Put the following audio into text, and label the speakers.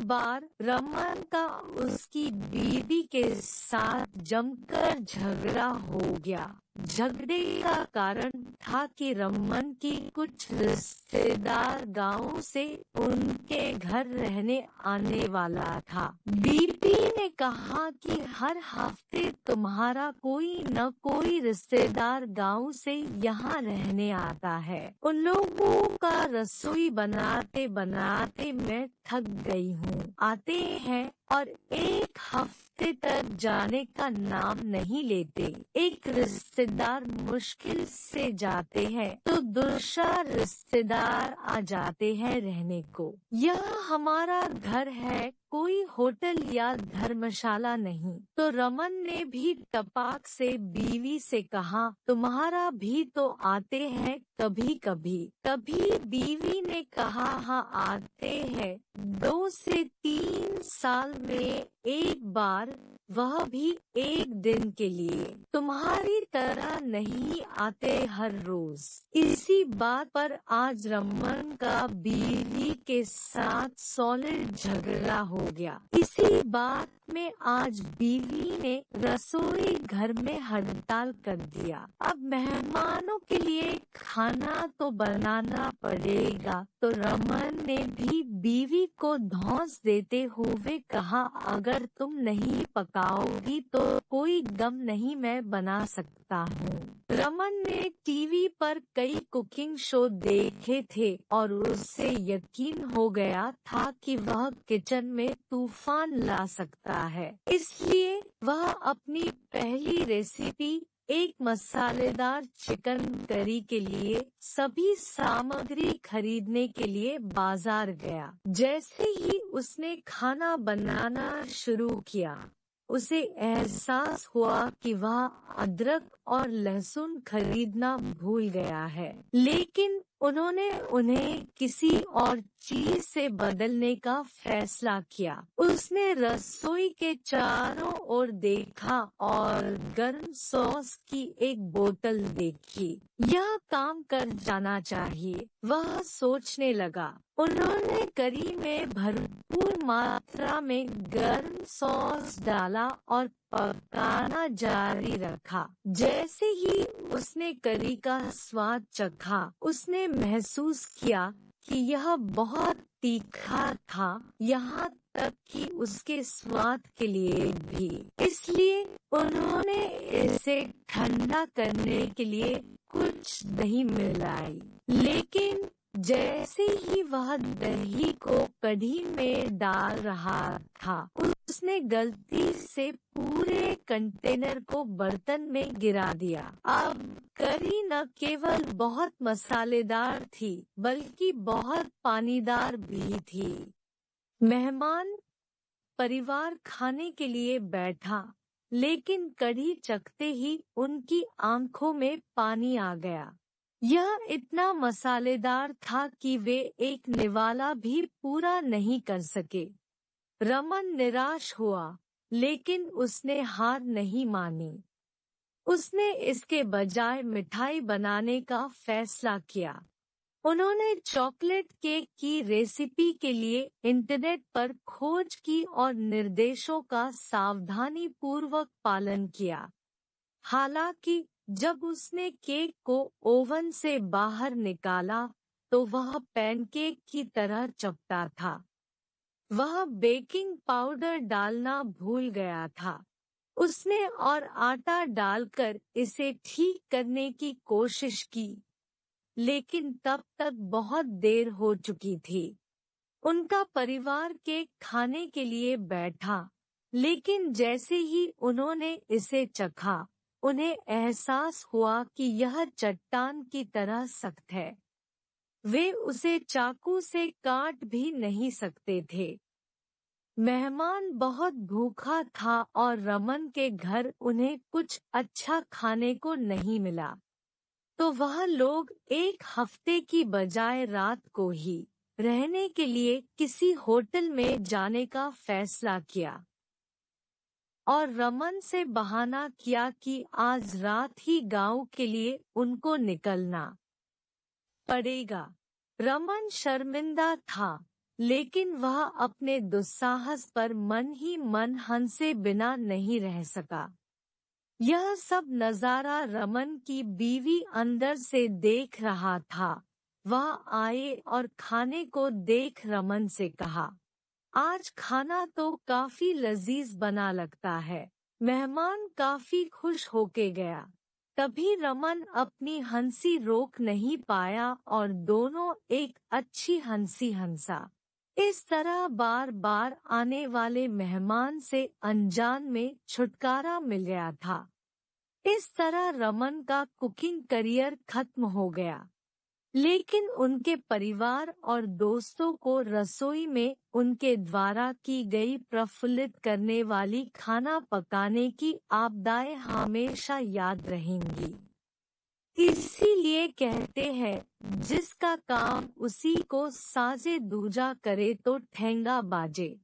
Speaker 1: बार रमन का उसकी बीवी के साथ जमकर झगड़ा हो गया। झगड़े का कारण था कि रमन की कुछ रिश्तेदार गांव से उनके घर रहने आने वाला था। बीबी ने कहा कि हर हफ्ते तुम्हारा कोई न कोई रिश्तेदार गांव से यहाँ रहने आता है। उन लोगों का रसोई बनाते बनाते मैं थक गई हूँ। आते हैं और एक हफ्ते तक जाने का नाम नहीं लेते। एक रिश्तेदार मुश्किल से जाते हैं तो दूसरा रिश्तेदार आ जाते हैं रहने को। यह हमारा घर है, कोई होटल या धर्मशाला नहीं। तो रमन ने भी तपाक से बीवी से कहा, तुम्हारा भी तो आते हैं कभी कभी। तभी बीवी ने कहा, हाँ आते हैं, 2 से 3 साल में एक बार, वह भी एक दिन के लिए। तुम्हारी तरह नहीं आते हर रोज। इसी बात पर आज रमन का बीवी के साथ सॉलिड झगड़ा हो गया। इसी बात में आज बीवी ने रसोई घर में हड़ताल कर दिया। अब मेहमानों के लिए खाना तो बनाना पड़ेगा। तो रमन ने भी बीवी को धौंस देते हुए कहा, अगर तुम नहीं पकाओगी तो कोई गम नहीं, मैं बना सकता हूँ। रमन ने टीवी पर कई कुकिंग शो देखे थे और उससे यकीन हो गया था कि वह किचन में तूफान ला सकता है। इसलिए वह अपनी पहली रेसिपी, एक मसालेदार चिकन करी के लिए सभी सामग्री खरीदने के लिए बाजार गया। जैसे ही उसने खाना बनाना शुरू किया, उसे एहसास हुआ कि वह अदरक और लहसुन खरीदना भूल गया है। लेकिन उन्होंने उन्हें किसी और चीज से बदलने का फैसला किया। उसने रसोई के चारों ओर देखा और गर्म सॉस की एक बोतल देखी। यह काम कर जाना चाहिए, वह सोचने लगा। उन्होंने करी में भरपूर मात्रा में गर्म सॉस डाला और पकाना जारी रखा। जैसे ही उसने करी का स्वाद चखा, उसने महसूस किया कि यह बहुत तीखा था, यहाँ तक कि उसके स्वाद के लिए भी। इसलिए उन्होंने इसे ठंडा करने के लिए कुछ दही मिलाई। लेकिन जैसे ही वह दही को कढ़ी में डाल रहा था, उसने गलती से पूरे कंटेनर को बर्तन में गिरा दिया। अब करी न केवल बहुत मसालेदार थी, बल्कि बहुत पानीदार भी थी। मेहमान परिवार खाने के लिए बैठा, लेकिन कढ़ी चखते ही उनकी आंखों में पानी आ गया। यह इतना मसालेदार था कि वे एक निवाला भी पूरा नहीं कर सके। रमन निराश हुआ, लेकिन उसने हार नहीं मानी। उसने इसके बजाय मिठाई बनाने का फैसला किया। उन्होंने चॉकलेट केक की रेसिपी के लिए इंटरनेट पर खोज की और निर्देशों का सावधानी पूर्वक पालन किया। हालांकि जब उसने केक को ओवन से बाहर निकाला तो वह पैनकेक की तरह चपटा था। वह बेकिंग पाउडर डालना भूल गया था। उसने और आटा डालकर इसे ठीक करने की कोशिश की, लेकिन तब तक बहुत देर हो चुकी थी। उनका परिवार केक खाने के लिए बैठा, लेकिन जैसे ही उन्होंने इसे चखा, उन्हें एहसास हुआ कि यह चट्टान की तरह सख्त है। वे उसे चाकू से काट भी नहीं सकते थे। मेहमान बहुत भूखा था और रमन के घर उन्हें कुछ अच्छा खाने को नहीं मिला। तो वह लोग एक हफ्ते की बजाय रात को ही रहने के लिए किसी होटल में जाने का फैसला किया और रमन से बहाना किया कि आज रात ही गांव के लिए उनको निकलना पड़ेगा। रमन शर्मिंदा था, लेकिन वह अपने दुस्साहस पर मन ही मन हंसे बिना नहीं रह सका। यह सब नजारा रमन की बीवी अंदर से देख रहा था। वह आए और खाने को देख रमन से कहा, आज खाना तो काफी लजीज बना लगता है। मेहमान काफी खुश होके गया। तभी रमन अपनी हंसी रोक नहीं पाया और दोनों एक अच्छी हंसी हंसा। इस तरह बार बार आने वाले मेहमान से अनजान में छुटकारा मिल गया था। इस तरह रमन का कुकिंग करियर खत्म हो गया, लेकिन उनके परिवार और दोस्तों को रसोई में उनके द्वारा की गई प्रफुल्लित करने वाली खाना पकाने की आपदाएं हमेशा याद रहेंगी। इसीलिए कहते हैं, जिसका काम उसी को साजे दूजा करे तो ठेंगा बाजे।